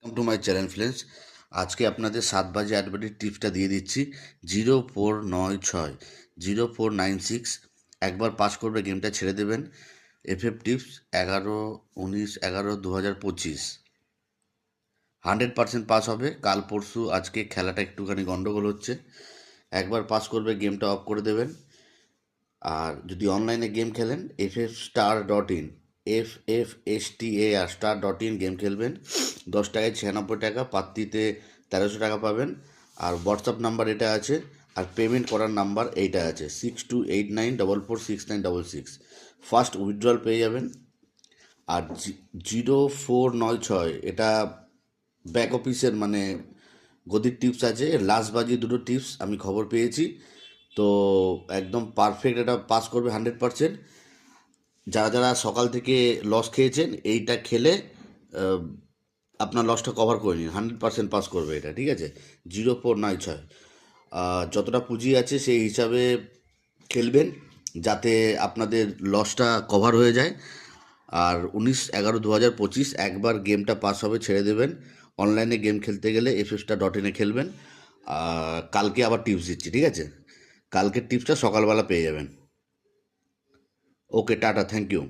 Welcome to my channel friends. আজকে আপনাদের 7 বাজে 8 মিনিট টিপসটা দিয়ে দিচ্ছি। 0496 একবার পাস করবে গেমটা ছেড়ে দেবেন। এফএফ টিপস 11/19/11/2025 100% পাস হবে। কাল পরশু আজকে খেলাটা একটুখানি গন্ডগোল হচ্ছে। একবার পাস করবে গেমটা অফ করে দেবেন। আর যদি অনলাইনে গেম খেলেন FFstar.in FFSTAR star.in গেম খেলবেন। 10 টাকায় 96 টাকা, পাত্তিতে 1300 টাকা পাবেন। আর হোয়াটসঅ্যাপ নাম্বার এটা আছে, আর পেমেন্ট করার নাম্বার এইটা আছে 6289446966। ফার্স্ট উইথড্রল পেয়ে যাবেন। আর 0496 এটা ব্যাক অফিসের মানে গদির টিপস আছে। লাস্ট বাজি দুটো টিপস আমি খবর পেয়েছি, তো একদম পারফেক্ট, এটা পাস করবে 100%। যারা যারা সকাল থেকে লস খেয়েছেন এইটা খেলে আহ, আপনার লসটা কভার করে নিন। 100% পাস করবে এটা, ঠিক আছে। 0496 যতটা পুঁজি আছে সেই হিসাবে খেলবেন, যাতে আপনাদের লসটা কভার হয়ে যায়। আর 19/11/2025 একবার গেমটা পাস হবে, ছেড়ে দেবেন। অনলাইনে গেম খেলতে গেলে FFstar.in খেলবেন। কালকে আবার টিপস দিচ্ছি, ঠিক আছে। কালকের টিপসটা সকালবেলা পেয়ে যাবেন। ওকে, টাটা, থ্যাংক ইউ।